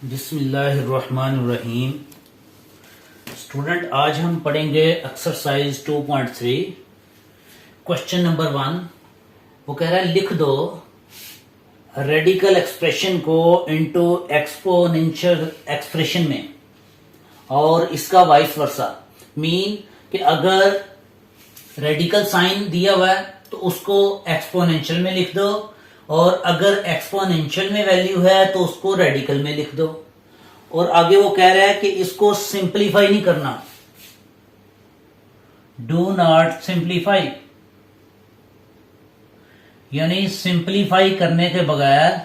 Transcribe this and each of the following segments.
बिस्मिल्लाहिर्रहमानिर्रहीम। स्टूडेंट, आज हम पढ़ेंगे एक्सरसाइज 2.3 क्वेश्चन नंबर 1। वो कह रहा है लिख दो रेडिकल एक्सप्रेशन को इनटू एक्सपोनेंशियल एक्सप्रेशन में और इसका वाइस वर्सा। मीन कि अगर रेडिकल साइन दिया हुआ है तो उसको एक्सपोनेंशियल में लिख दो, और अगर एक्सपोनेंशियल में वैल्यू है तो उसको रेडिकल में लिख दो। और आगे वो कह रहा है कि इसको सिंप्लीफाई नहीं करना, डू नॉट सिंप्लीफाई, यानी सिंप्लीफाई करने के बगैर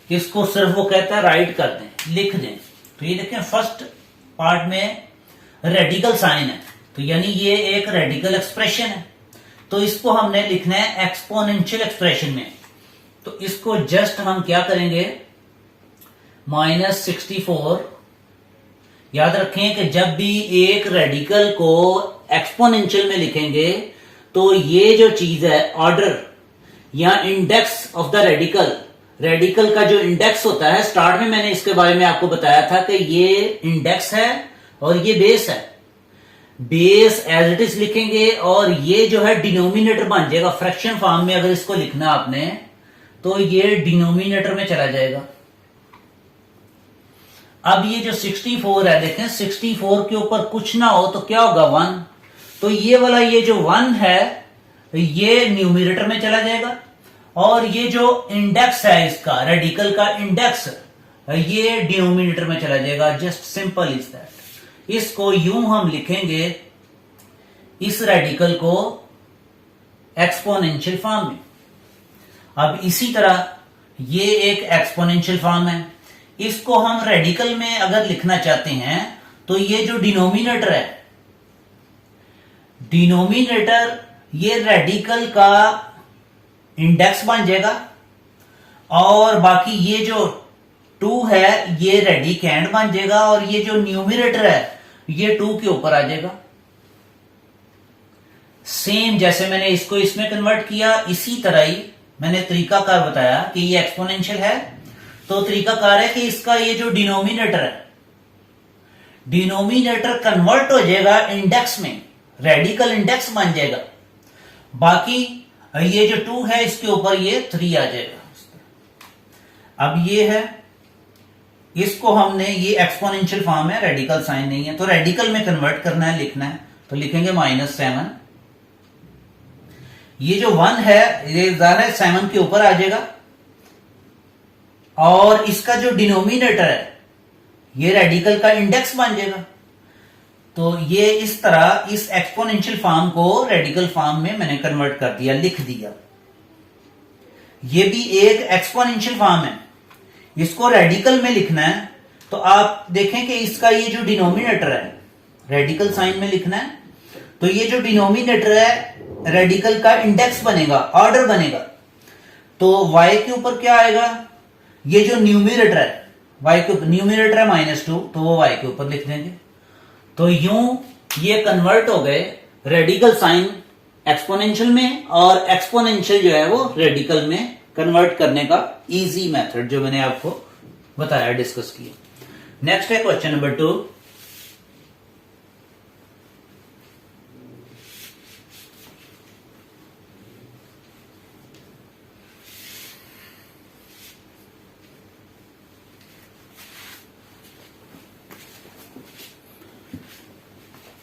इसको सिर्फ वो कहता है राइट कर दें, लिख दें। तो ये देखें, फर्स्ट पार्ट में रेडिकल साइन है, तो यानी ये एक रेडिकल एक्सप्रेशन है, तो इसको हमने लिखना है एक्सपोनेंशियल एक्सप्रेशन में। तो इसको जस्ट हम क्या करेंगे, -64। याद रखें कि जब भी एक रेडिकल को एक्सपोनेंशियल में लिखेंगे तो ये जो चीज है ऑर्डर या index of the radical, radical का जो इंडेक्स होता है, स्टार्ट में मैंने इसके बारे में आपको बताया था कि ये इंडेक्स है और ये बेस है। बेस एज इट इज लिखेंगे और ये जो है डिनोमिनेटर बन जाएगा फ्रैक्शन फॉर्म में। अगर इसको लिखना आपने तो ये डिनोमिनेटर में चला जाएगा। अब ये जो 64 है, देखें 64 के ऊपर कुछ ना हो तो क्या होगा, 1। तो ये वाला ये जो 1 है ये न्यूमिनेटर में चला जाएगा, और ये जो इंडेक्स है इसका रेडिकल का इंडेक्स ये डिनोमिनेटर में चला जाएगा। Just simple is that. इसको यूं हम लिखेंगे, इस रेडिकल को एक्सपोनेंशियल फॉर्म में। अब इसी तरह ये एक एक्सपोनेंशियल फॉर्म है, इसको हम रेडिकल में अगर लिखना चाहते हैं तो ये जो डिनोमिनेटर है, डिनोमिनेटर ये रेडिकल का इंडेक्स बन जाएगा, और बाकी ये जो 2 है ये रेडिकैंड बन जाएगा, और ये जो न्यूमिनेटर है ये 2 के ऊपर आ जाएगा। सेम जैसे मैंने इसको इसमें कन्वर्ट किया, इसी तरह ही मैंने तरीकाकार बताया कि ये एक्सपोनेंशियल है, तो तरीकाकार है कि इसका ये जो डिनोमिनेटर है, डिनोमिनेटर कन्वर्ट हो जाएगा इंडेक्स में, रेडिकल इंडेक्स बन जाएगा। बाकी ये जो 2 है इसके ऊपर ये 3 आ जाएगा। अब ये है, इसको हमने, ये एक्सपोनेंशियल फॉर्म है, रेडिकल साइन नहीं है, तो रेडिकल में कन्वर्ट करना है, लिखना है, तो लिखेंगे -7। ये जो 1 है ये ज़ाहिर 7 के ऊपर आ जाएगा, और इसका जो डिनोमिनेटर है ये रेडिकल का इंडेक्स बन जाएगा। तो ये इस तरह इस एक्सपोनेंशियल फॉर्म को रेडिकल फॉर्म में मैंने कन्वर्ट कर दिया, लिख दिया। ये भी एक एक्सपोनेंशियल फॉर्म है, इसको रेडिकल में लिखना है, तो आप देखें कि इसका ये जो डिनोमिनेटर है रेडिकल साइन में लिखना है, तो ये जो डिनोमिनेटर है रेडिकल का इंडेक्स बनेगा, ऑर्डर बनेगा। तो y के ऊपर क्या आएगा, ये जो न्यूमिनेटर है y के ऊपर, न्यूमिनेटर है -2, तो वो y के ऊपर लिख देंगे। तो यूं ये कन्वर्ट हो गए रेडिकल साइन एक्सपोनेंशियल में, और एक्सपोनेंशियल जो है वो रेडिकल में कन्वर्ट करने का इजी मेथड जो मैंने आपको बताया, डिस्कस किया। नेक्स्ट है क्वेश्चन नंबर 2।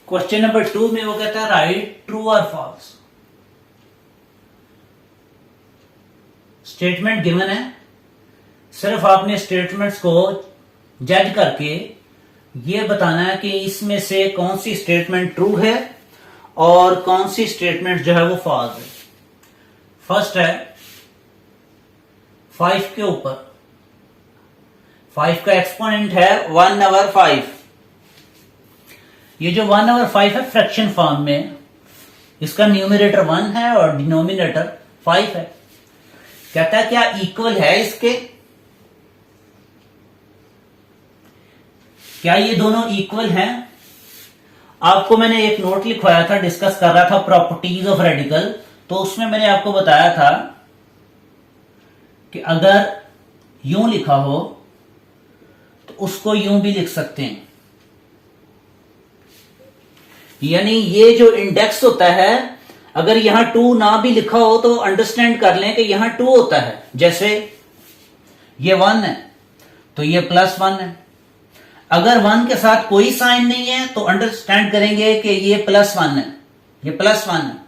क्वेश्चन नंबर 2 में वो कहता है राइट ट्रू और फॉल्स। स्टेटमेंट गिवन है, सिर्फ आपने स्टेटमेंट्स को जज करके ये बताना है कि इसमें से कौन सी स्टेटमेंट ट्रू है और कौन सी स्टेटमेंट जो है वो फॉल्स है। फर्स्ट है 5 के ऊपर, 5 का एक्सपोनेंट है 1/5। ये जो 1/5 है फ्रैक्शन फॉर्म में, इसका न्यूमिनेटर 1 है और डिनोमिनेटर 5 है। कहता है क्या इक्वल है इसके, क्या ये दोनों इक्वल हैं। आपको मैंने एक नोट लिखवाया था, डिस्कस कर रहा था प्रॉपर्टीज ऑफ रेडिकल, तो उसमें मैंने आपको बताया था कि अगर यूं लिखा हो तो उसको यूं भी लिख सकते हैं। यानी ये जो इंडेक्स होता है, अगर यहां 2 ना भी लिखा हो तो अंडरस्टैंड कर लें कि यहां 2 होता है। जैसे ये 1 है तो ये +1 है। अगर 1 के साथ कोई साइन नहीं है तो अंडरस्टैंड करेंगे कि ये +1 है, ये +1 है।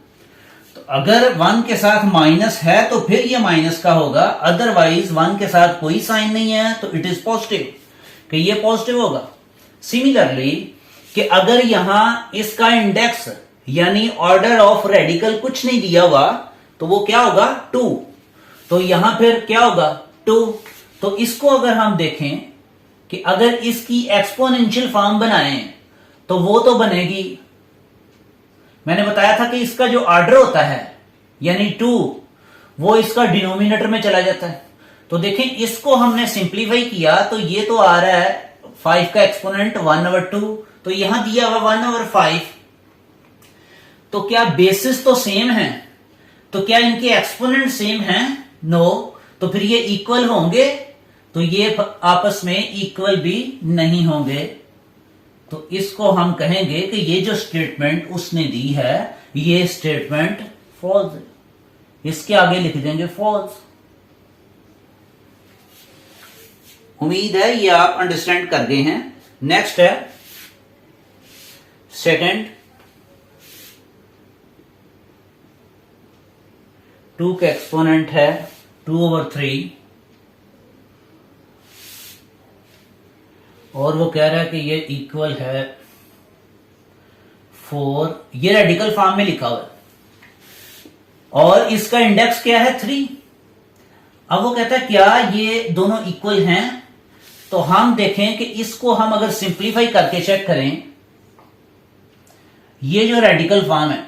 तो अगर 1 के साथ माइनस है तो फिर ये माइनस का होगा, अदरवाइज 1 के साथ कोई साइन नहीं है तो इट इज पॉजिटिव, कि ये पॉजिटिव होगा। सिमिलरली कि अगर यहां इसका इंडेक्स यानी ऑर्डर ऑफ रेडिकल कुछ नहीं दिया हुआ तो वो क्या होगा 2, तो यहां फिर क्या होगा 2। तो इसको अगर हम देखें कि अगर इसकी एक्सपोनेंशियल फॉर्म बनाएं तो वो तो बनेगी, मैंने बताया था कि इसका जो ऑर्डर होता है यानी 2 वो इसका डिनोमिनेटर में चला जाता है। तो देखें इसको हमने सिंप्लीफाई किया तो ये तो आ रहा है 5 का एक्सपोनेंट 1/2, तो यहां दिया हुआ 1/5। तो क्या बेसिस तो सेम है, तो क्या इनके एक्सपोनेंट सेम हैं? नो। तो फिर ये इक्वल होंगे? तो ये आपस में इक्वल भी नहीं होंगे। तो इसको हम कहेंगे कि ये जो स्टेटमेंट उसने दी है ये स्टेटमेंट फॉल्स है। इसके आगे लिख देंगे फॉल्स। उम्मीद है ये आप अंडरस्टैंड कर गए हैं। नेक्स्ट है सेकंड, 2 का एक्सपोनेंट है 2/3 और वो कह रहा है कि ये इक्वल है 4। ये रेडिकल फॉर्म में लिखा हुआ है और इसका इंडेक्स क्या है 3। अब वो कहता है क्या ये दोनों इक्वल हैं? तो हम देखें कि इसको हम अगर सिंप्लीफाई करके चेक करें, ये जो रेडिकल फॉर्म है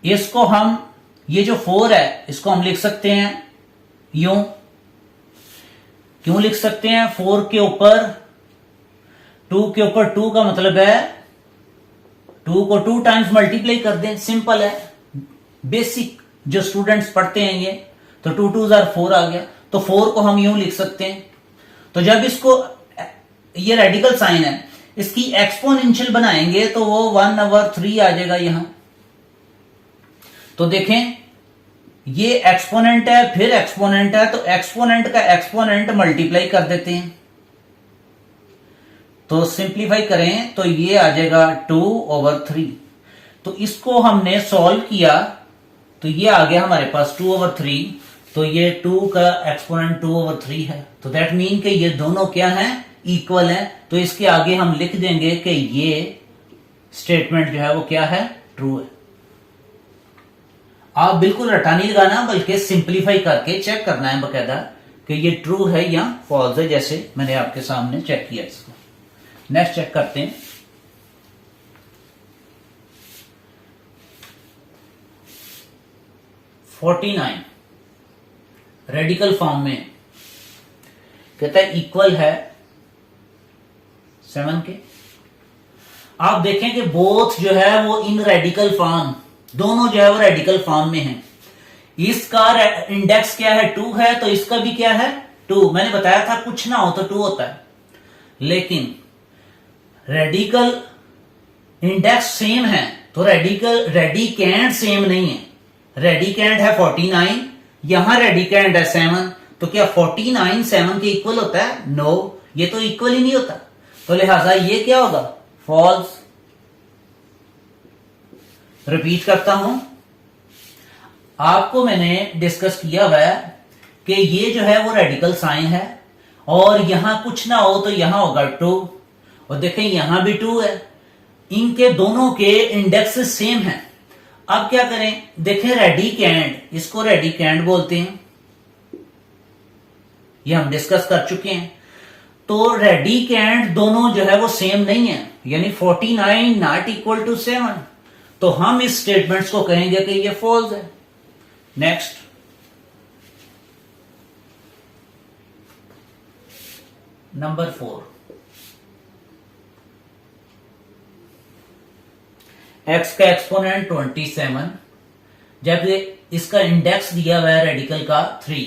इसको हम, ये जो 4 है इसको हम लिख सकते हैं यूं। क्यों लिख सकते हैं? 4 के ऊपर 2 के ऊपर 2 का मतलब है 2 को 2 टाइम्स मल्टीप्लाई कर दें, सिंपल है। बेसिक जो स्टूडेंट्स पढ़ते हैं ये, तो 2 2 4 आ गया। तो 4 को हम यूं लिख सकते हैं। तो जब इसको, ये रेडिकल साइन है, इसकी एक्सपोनेंशियल बनाएंगे तो वो 1/3 आ जाएगा यहां। तो देखें ये एक्सपोनेंट है फिर एक्सपोनेंट है, तो एक्सपोनेंट का एक्सपोनेंट मल्टीप्लाई कर देते हैं। तो सिंप्लीफाई करें तो ये आ जाएगा 2/3। तो इसको हमने सॉल्व किया तो ये आ गया हमारे पास 2/3। तो ये 2 का एक्सपोनेंट 2/3 है। तो दैट मीन कि ये दोनों क्या हैं? इक्वल हैं। तो इसके आगे हम लिख देंगे कि ये स्टेटमेंट जो है वो क्या है? ट्रू है। आप बिल्कुल रटा नहीं लगाना बल्कि सिंप्लीफाई करके चेक करना है बकायदा कि ये ट्रू है या फॉल्स है, जैसे मैंने आपके सामने चेक किया इसको। नेक्स्ट चेक करते हैं। रेडिकल फॉर्म में कहता है इक्वल है 7 के। आप देखें कि बोथ जो है वो इन रेडिकल फॉर्म, दोनों जो है वो रेडिकल फॉर्म में है। इसका इंडेक्स क्या है? 2 है, तो इसका भी क्या है? 2। मैंने बताया था कुछ ना हो तो 2 होता है, लेकिन रेडिकल इंडेक्स सेम है तो रेडिकेंड सेम नहीं है। रेडिकेंड है 49, यहां रेडिकेंड है 7, तो क्या 49 7 के इक्वल होता है? नो, ये तो इक्वल ही नहीं होता। तो लिहाजा ये क्या होगा? फॉल्स। रिपीट करता हूं, आपको मैंने डिस्कस किया हुआ है कि ये जो है वो रेडिकल साइन है और यहां कुछ ना हो तो यहां होगा 2, और देखें यहां भी 2 है। इनके दोनों के इंडेक्स सेम हैं। अब क्या करें? देखें रेडिकेंड, इसको रेडिकेंड बोलते हैं, ये हम डिस्कस कर चुके हैं। तो रेडिकेंड दोनों जो है वो सेम नहीं है, यानी 49 नॉट इक्वल टू 7। तो हम इस स्टेटमेंट्स को कहेंगे कि ये फॉल्स है। नेक्स्ट, नंबर 4, x का एक्सपोनेंट 27, जब इसका इंडेक्स दिया हुआ है रेडिकल का 3,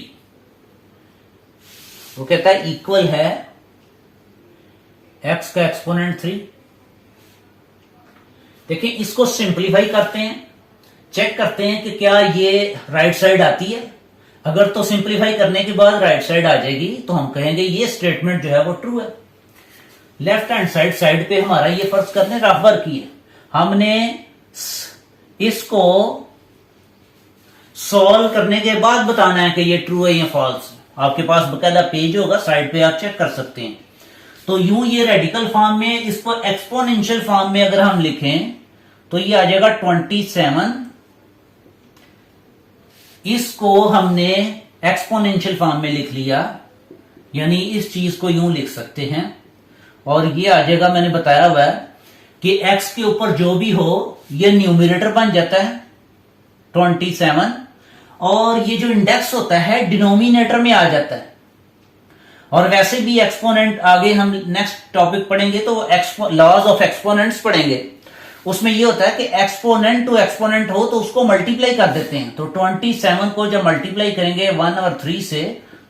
वो कहता है इक्वल है x का एक्सपोनेंट 3। देखिए इसको सिंपलीफाई करते हैं, चेक करते हैं कि क्या ये राइट साइड आती है। अगर तो सिंपलीफाई करने के बाद राइट साइड आ जाएगी तो हम कहेंगे ये स्टेटमेंट जो है वो ट्रू है। लेफ्ट हैंड साइड पे हमारा ये फर्ज करने रफ वर्क की है, हमने इसको सॉल्व करने के बाद बताना है कि ये ट्रू है या फॉल्स। आपके पास बकायदा पेज होगा, साइड पे आप चेक कर सकते हैं। तो यूं ये रेडिकल फॉर्म में, इसको एक्सपोनेंशियल फॉर्म में अगर हम लिखें तो ये आ जाएगा 27। इसको हमने एक्सपोनेंशियल फॉर्म में लिख लिया, यानी इस चीज को यूं लिख सकते हैं और ये आ जाएगा, मैंने बताया हुआ है कि x के ऊपर जो भी हो ये न्यूमरेटर बन जाता है 27 और ये जो इंडेक्स होता है डिनोमिनेटर में आ जाता है। और वैसे भी एक्सपोनेंट आगे हम नेक्स्ट टॉपिक पढ़ेंगे तो लॉज ऑफ एक्सपोनेंट्स पढ़ेंगे, उसमें ये होता है कि एक्सपोनेंट टू एक्सपोनेंट हो तो उसको मल्टीप्लाई कर देते हैं। तो 27 को जब मल्टीप्लाई करेंगे 1/3 से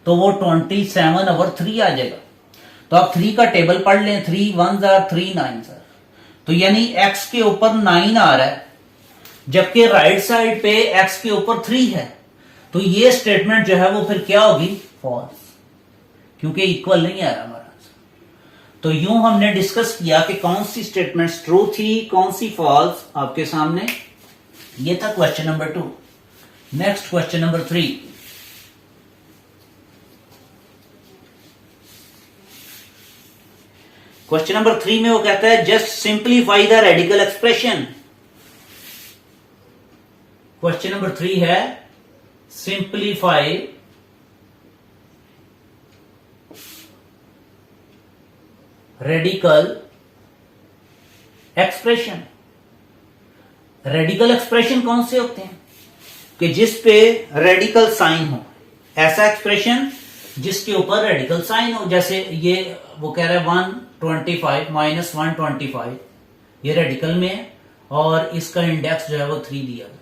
तो वो 27/3 आ जाएगा। तो आप 3 का टेबल पढ़ लें, 3 1s are 3 9s are, तो यानी x के ऊपर 9 आ रहा है जबकि राइट साइड पे x के ऊपर 3 है। तो ये स्टेटमेंट जो है वो फिर क्या होगी, फॉल्स, क्योंकि इक्वल नहीं आ रहा हमारा। तो यूं हमने डिस्कस किया कि कौन सी स्टेटमेंट्स ट्रू थी, कौन सी फॉल्स। आपके सामने ये था question number 2। Next question number 3। Question number 3 में वो कहता है just simplify the radical expression. Question number 3 है simplify radical expression. Radical expression कौन से होते हैं कि जिस पे रेडिकल साइन हो, ऐसा एक्सप्रेशन जिसके ऊपर रेडिकल साइन हो। जैसे ये वो कह रहा है 125 माइनस 125, ये रेडिकल में है और इसका इंडेक्स जो है वो 3 दिया गया।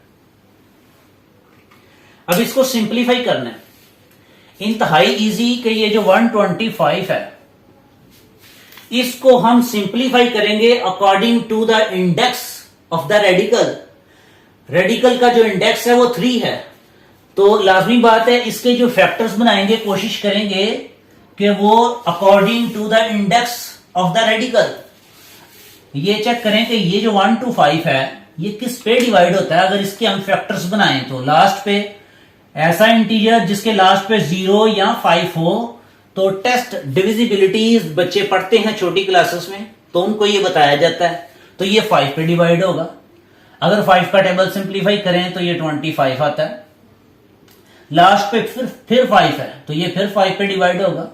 अब इसको सिंप्लीफाई करना है, इंतहाई इजी कि ये जो 125 है इसको हम सिंप्लीफाई करेंगे according to the index of the radical. Radical का जो इंडेक्स है वो 3 है, तो लाजमी बात है इसके जो फैक्टर्स बनाएंगे कोशिश करेंगे कि वो according to the index of the radical. ये चेक करें कि ये जो 125 है ये किस पे डिवाइड होता है। अगर इसके हम फैक्टर्स बनाएं तो लास्ट पे ऐसा इंटीजर जिसके लास्ट पे 0 या 5 हो, तो टेस्ट डिविजिबिलिटी बच्चे पढ़ते हैं छोटी क्लासेस में तो उनको ये बताया जाता है। तो ये 5 पे डिवाइड होगा। अगर 5 का टेबल सिंप्लीफाई करें तो ये 25 आता है। लास्ट पे फिर 5 है तो ये फिर 5 पे डिवाइड होगा।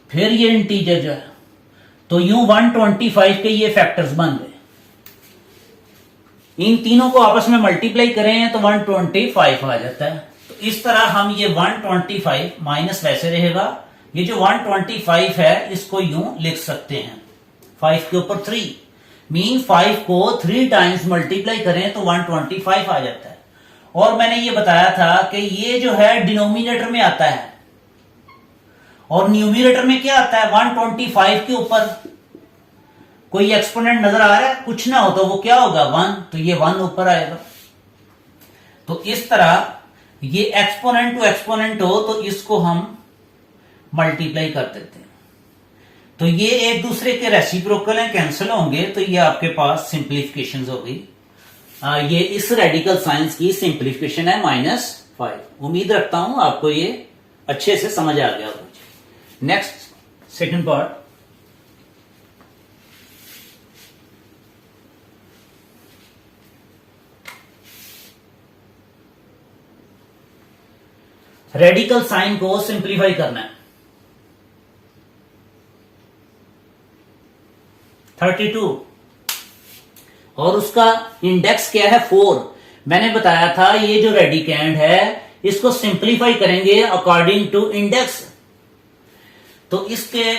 फिर ये इंटीजर जो है तो यूं 125 के ये फैक्टर्स बन गए। इन तीनों को आपस में मल्टीप्लाई करें तो 125 आ जाता है। तो इस तरह हम ये 125 माइनस वैसे रहेगा, ये जो 125 है इसको यूं लिख सकते हैं 5 के ऊपर 3, मीन 5 को 3 टाइम्स मल्टीप्लाई करें तो 125 आ जाता है। और मैंने ये बताया था कि ये जो है डिनोमिनेटर में आता है और न्यूमरेटर में क्या आता है, 125 के ऊपर कोई एक्सपोनेंट नजर आ रहा है, कुछ ना हो तो वो क्या होगा 1, तो ये 1 ऊपर आएगा। तो इस तरह ये एक्सपोनेंट टू एक्सपोनेंट हो तो इसको हम मल्टीप्लाई कर देते हैं। तो ये एक दूसरे के रेसिप्रोकल हैं, कैंसिल होंगे, तो ये आपके पास सिंप्लीफिकेशन होगी। ये इस रेडिकल साइंस की सिंप्लीफिकेशन है -5। उम्मीद रखता हूं आपको ये अच्छे से समझ आ गया होगा। Next second part, radical sign को सिंप्लीफाई करना है। 32 और उसका इंडेक्स क्या है 4। मैंने बताया था ये जो रेडिकेंड है इसको सिंप्लीफाई करेंगे अकॉर्डिंग टू इंडेक्स। तो इसके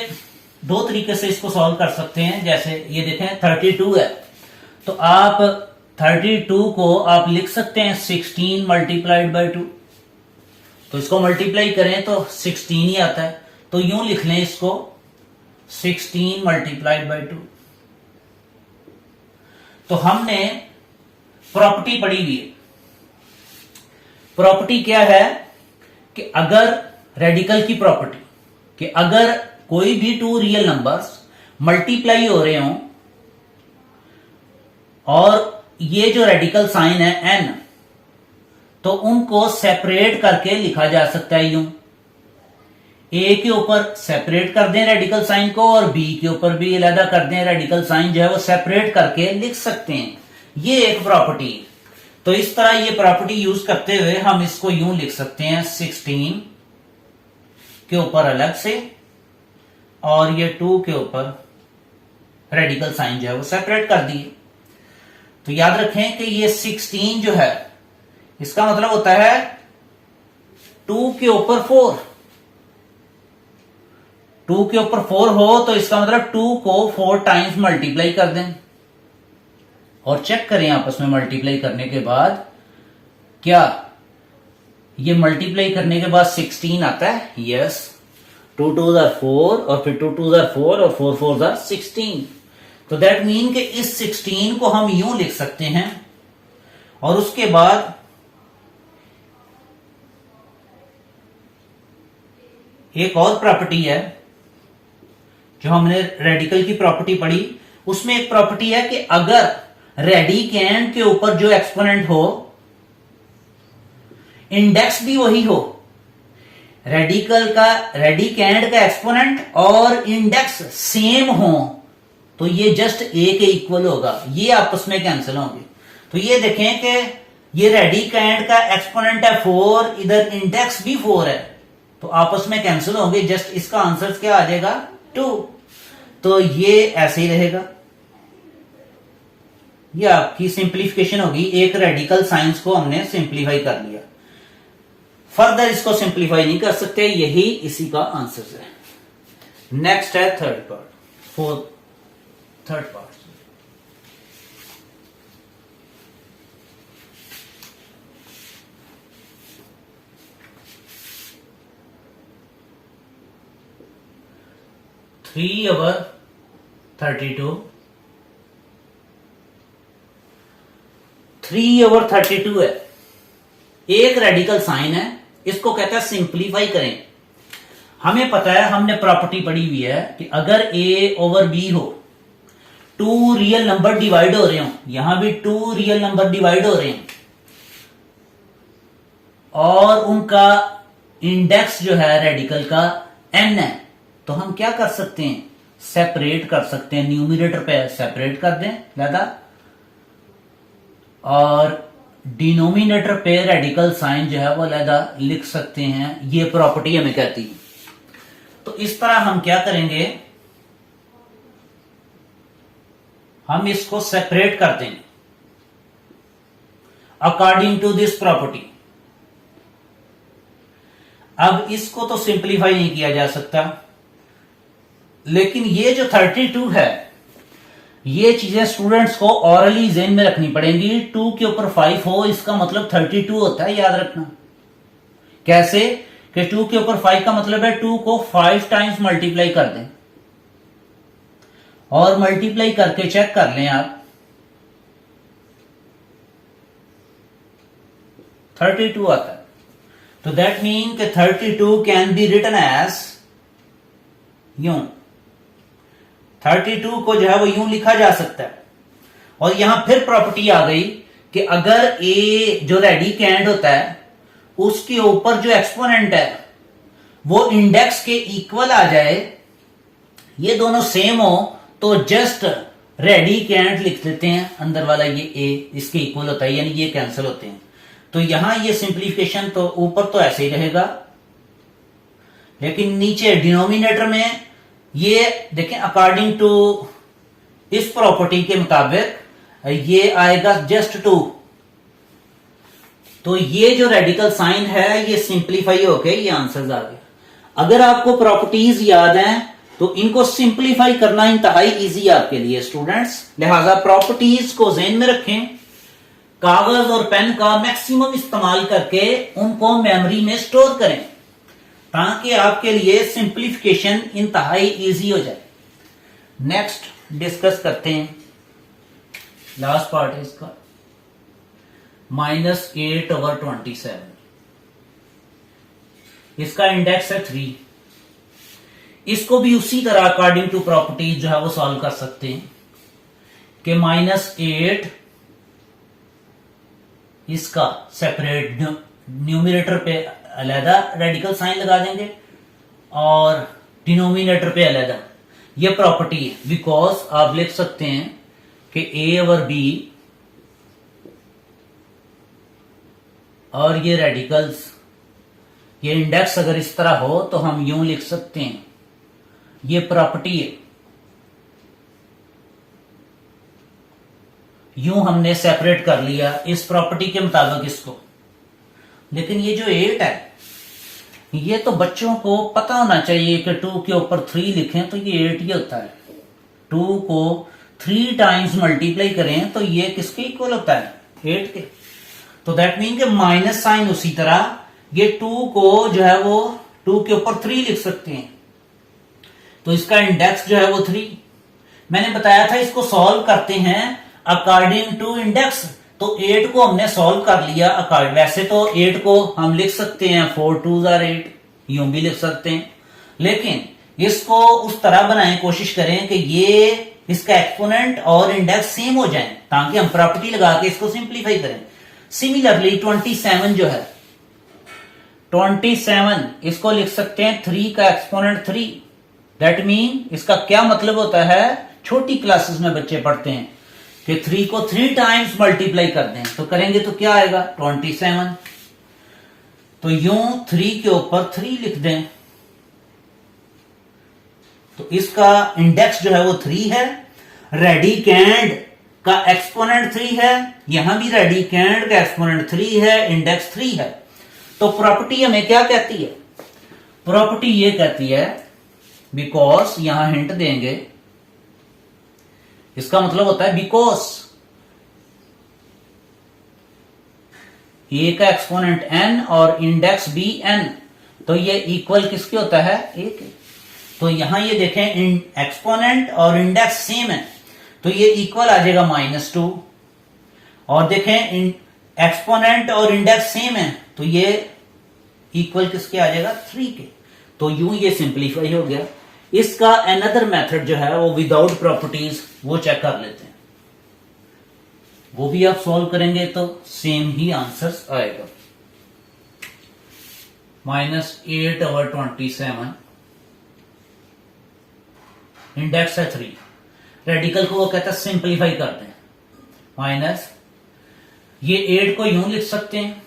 दो तरीके से इसको सॉल्व कर सकते हैं। जैसे ये देखें 32 है तो आप 32 को आप लिख सकते हैं 16 मल्टीप्लाइड बाय 2। तो इसको मल्टीप्लाई करें तो 16 ही आता है। तो यूं लिख लें इसको 16 मल्टीप्लाइड बाई 2। तो हमने प्रॉपर्टी पढ़ी हुई है। प्रॉपर्टी क्या है कि अगर रेडिकल की प्रॉपर्टी कि अगर कोई भी टू रियल नंबर्स मल्टीप्लाई हो रहे हों और ये जो रेडिकल साइन है n, तो उनको सेपरेट करके लिखा जा सकता है यूं। ए के ऊपर सेपरेट कर दें रेडिकल साइन को और बी के ऊपर भी अलग कर दें रेडिकल साइन, जो है वो सेपरेट करके लिख सकते हैं। ये एक प्रॉपर्टी है। तो इस तरह ये प्रॉपर्टी यूज करते हुए हम इसको यूं लिख सकते हैं 16 के ऊपर अलग से और ये 2 के ऊपर रेडिकल साइन जो है वो सेपरेट कर दिए। तो याद रखें कि ये 16 जो है इसका मतलब होता है 2 के ऊपर 4। 2 के ऊपर 4 हो तो इसका मतलब 2 को 4 टाइम्स मल्टीप्लाई कर दें और चेक करें आपस में मल्टीप्लाई करने के बाद क्या ये मल्टीप्लाई करने के बाद 16 आता है। यस, 2 2 are 4 और फिर 2 2 are 4 और 4 4 are 16। तो दैट मीन कि इस 16 को हम यूं लिख सकते हैं और उसके बाद एक और प्रॉपर्टी है जो हमने रेडिकल की प्रॉपर्टी पढ़ी, उसमें एक प्रॉपर्टी है कि अगर रेडिकेंड के ऊपर जो एक्सपोनेंट हो इंडेक्स भी वही हो, रेडिकेंड का एक्सपोनेंट और इंडेक्स सेम हो, तो ये जस्ट ए के इक्वल होगा, ये आपस में कैंसिल होंगे। तो ये देखें कि ये रेडिकेंड का एक्सपोनेंट है 4, इधर इंडेक्स भी 4 है, तो आपस में कैंसिल होंगे। जस्ट इसका आंसर क्या आ जाएगा 2। तो ये ऐसे ही रहेगा। ये आपकी सिंप्लीफिकेशन होगी। एक रेडिकल साइंस को हमने सिंप्लीफाई कर लिया, फर्दर इसको सिंप्लीफाई नहीं कर सकते, यही इसी का आंसर है। नेक्स्ट है थर्ड पार्ट। थर्ड पार्ट 3/32 3/32 है। एक रेडिकल साइन है, इसको कहता है सिंप्लीफाई करें। हमें पता है, हमने प्रॉपर्टी पढ़ी हुई है कि अगर a ओवर b हो, 2 रियल नंबर डिवाइड हो रहे हो, यहां भी 2 रियल नंबर डिवाइड हो रहे हैं और उनका इंडेक्स जो है रेडिकल का n है, तो हम क्या कर सकते हैं, सेपरेट कर सकते हैं। न्यूमरेटर पे सेपरेट कर दें दादा और डिनोमिनेटर पे रेडिकल साइन जो है वो अलहदा लिख सकते हैं। ये प्रॉपर्टी हमें कहती है। तो इस तरह हम क्या करेंगे, हम इसको सेपरेट कर देंगे अकॉर्डिंग टू दिस प्रॉपर्टी। अब इसको तो सिंप्लीफाई नहीं किया जा सकता, लेकिन ये जो 32 है, ये चीजें स्टूडेंट्स को ऑरली ज़हन में रखनी पड़ेंगी। 2 के ऊपर 5 हो, इसका मतलब 32 होता है, याद रखना। कैसे कि 2 के ऊपर 5 का मतलब है 2 को 5 टाइम्स मल्टीप्लाई कर दें और मल्टीप्लाई करके चेक कर लें आप, 32 आता है। तो दैट मीन कि 32 कैन बी रिटन एज यूं, 32 को जो है वो यूं लिखा जा सकता है। और यहां फिर प्रॉपर्टी आ गई कि अगर ए जो रेडिकेंड होता है उसके ऊपर जो एक्सपोनेंट है वो इंडेक्स के इक्वल आ जाए, ये दोनों सेम हो, तो जस्ट रेडिकेंड लिख देते हैं, अंदर वाला ये ए इसके इक्वल होता है, यानी ये कैंसिल होते हैं। तो यहां ये सिंप्लीफिकेशन तो ऊपर तो ऐसे ही रहेगा, लेकिन नीचे डिनोमिनेटर में ये देखें अकॉर्डिंग टू इस प्रॉपर्टी के मुताबिक ये आएगा जस्ट 2। तो ये जो रेडिकल साइन है ये सिंप्लीफाई होके ये आंसर्स आ गए। अगर आपको प्रॉपर्टीज याद हैं तो इनको सिंप्लीफाई करना इंतहाई इजी आपके लिए स्टूडेंट्स, लिहाजा प्रॉपर्टीज को ज़हन में रखें, कागज और पेन का मैक्सिमम इस्तेमाल करके उनको मेमोरी में स्टोर करें ताकि आपके लिए सिंप्लीफिकेशन इंतहाई इजी हो जाए। नेक्स्ट डिस्कस करते हैं, लास्ट पार्ट है इसका, -8/27। इसका इंडेक्स है 3। इसको भी उसी तरह अकॉर्डिंग टू प्रॉपर्टीज जो है वो सॉल्व कर सकते हैं कि -8 इसका सेपरेट, न्यूमरेटर पे अलहदा रेडिकल साइन लगा देंगे और डिनोमिनेटर पे अलहदा। ये प्रॉपर्टी है, बिकॉज आप लिख सकते हैं कि a/b और ये रेडिकल्स, ये इंडेक्स अगर इस तरह हो तो हम यूं लिख सकते हैं, ये प्रॉपर्टी है, यूं हमने सेपरेट कर लिया इस प्रॉपर्टी के मुताबिक इसको। लेकिन ये जो 8 है, ये तो बच्चों को पता होना चाहिए कि 2 के ऊपर 3 लिखें तो ये 8 ही होता है। 2 को 3 टाइम्स मल्टीप्लाई करें तो ये किसके इक्वल होता है, 8 के। तो दैट मीन कि माइनस साइन उसी तरह ये 2 को जो है वो 2 के ऊपर 3 लिख सकते हैं, तो इसका इंडेक्स जो है वो 3। मैंने बताया था इसको सॉल्व करते हैं अकॉर्डिंग टू इंडेक्स, तो 8 को हमने सॉल्व कर लिया अकॉर्डिंग। वैसे तो 8 को हम लिख सकते हैं 4 2s are 8, यूं भी लिख सकते हैं, लेकिन इसको उस तरह बनाएं, कोशिश करें कि ये इसका एक्सपोनेंट और इंडेक्स सेम हो जाए, ताकि हम प्रॉपर्टी लगा के इसको सिंप्लीफाई करें। सिमिलरली 27 जो है, 27 इसको लिख सकते हैं 3 का एक्सपोनेंट 3। दैट मीन इसका क्या मतलब होता है, छोटी क्लासेस में बच्चे पढ़ते हैं कि 3 को 3 टाइम्स मल्टीप्लाई कर दें, तो करेंगे तो क्या आएगा 27। तो यूं 3 के ऊपर 3 लिख दें, तो इसका इंडेक्स जो है वो 3 है, रेडिकेंड का एक्सपोनेंट 3 है, यहां भी रेडिकेंड का एक्सपोनेंट 3 है, इंडेक्स 3 है। तो प्रॉपर्टी हमें क्या कहती है, प्रॉपर्टी ये कहती है, बिकॉज यहां हिंट देंगे, इसका मतलब होता है बिकॉज ए का एक्सपोनेंट n और इंडेक्स भी n, तो ये इक्वल किसके होता है, a के। तो यहां ये देखें एक्सपोनेंट और इंडेक्स सेम है, तो ये इक्वल आ जाएगा -2। और देखें एक्सपोनेंट और इंडेक्स सेम है, तो ये इक्वल किसके आ जाएगा 3 के। तो यूं ये सिंप्लीफाई हो गया। इसका अनदर मेथड जो है वो विदाउट प्रॉपर्टीज, वो चेक कर लेते हैं, वो भी आप सॉल्व करेंगे तो सेम ही आंसर्स आएगा। -8/27, इंडेक्स है 3, रेडिकल को वो कहता है सिंप्लीफाई करते हैं, माइनस ये 8 को यूं लिख सकते हैं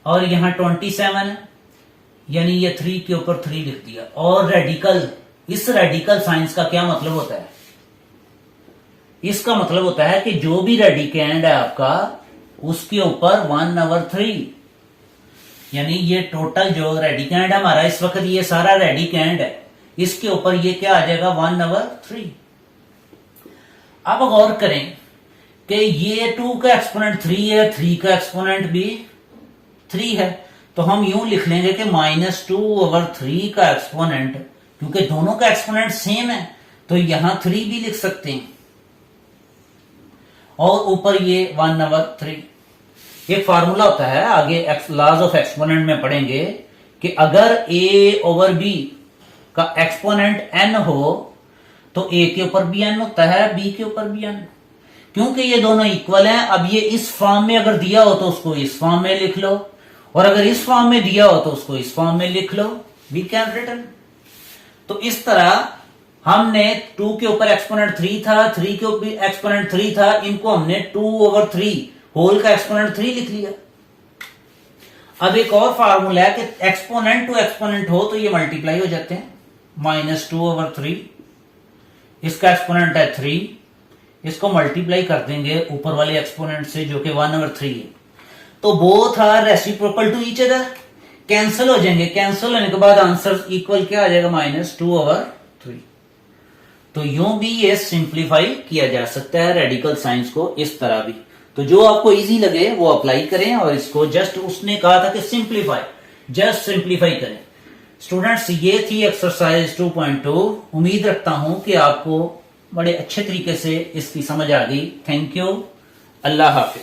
और यहां 27 है, यानी ये 3 के ऊपर 3 लिख दिया। और रेडिकल, इस रेडिकल साइंस का क्या मतलब होता है, इसका मतलब होता है कि जो भी रेडिकेंड है आपका उसके ऊपर 1/3, यानी ये टोटल जो रेडिकेंड है हमारा इस वक्त, ये सारा रेडिकेंड है, इसके ऊपर ये क्या आ जाएगा 1/3। अब गौर करें कि ये 2 का एक्सपोनेंट 3 है, 3 का एक्सपोनेंट भी 3 है, तो हम यूं लिख लेंगे कि -2/3 का एक्सपोनेंट, क्योंकि दोनों का एक्सपोनेंट सेम है तो यहां 3 भी लिख सकते हैं, और ऊपर ये 1/3। एक फार्मूला होता है, आगे लॉज ऑफ एक्सपोनेंट में पढ़ेंगे, कि अगर a/b का एक्सपोनेंट n हो तो a के ऊपर भी n होता है, b के ऊपर भी n। क्योंकि ये दोनों इक्वल हैं, अब ये इस फॉर्म में अगर दिया हो तो उसको इस फॉर्म में लिख लो, और अगर इस फॉर्म में दिया हो तो उसको इस फॉर्म में लिख लो, वी कैन रिटन। तो इस तरह हमने 2 के ऊपर एक्सपोनेंट 3 था, 3 के ऊपर एक्सपोनेंट 3 था, इनको हमने 2/3 होल का एक्सपोनेंट 3 लिख लिया। अब एक और फार्मूला है कि एक्सपोनेंट टू एक्सपोनेंट हो तो ये मल्टीप्लाई हो जाते हैं, -2/3, इसका एक्सपोनेंट है 3, इसको मल्टीप्लाई कर देंगे ऊपर वाले एक्सपोनेंट से जो कि 1/3 है, तो both are reciprocal to each other, cancel हो जाएंगे। कैंसिल होने के बाद आंसर इक्वल क्या आ जाएगा, -2/3। तो यूं भी ये सिंप्लीफाई किया जा सकता है रेडिकल साइंस को, इस तरह भी। तो जो आपको इजी लगे वो अप्लाई करें, और इसको जस्ट उसने कहा था कि सिंप्लीफाई, जस्ट सिंप्लीफाई करें। स्टूडेंट्स, ये थी एक्सरसाइज 2.2। उम्मीद रखता हूं कि आपको बड़े अच्छे तरीके से इसकी समझ आ गई। Thank you. Allah Hafiz.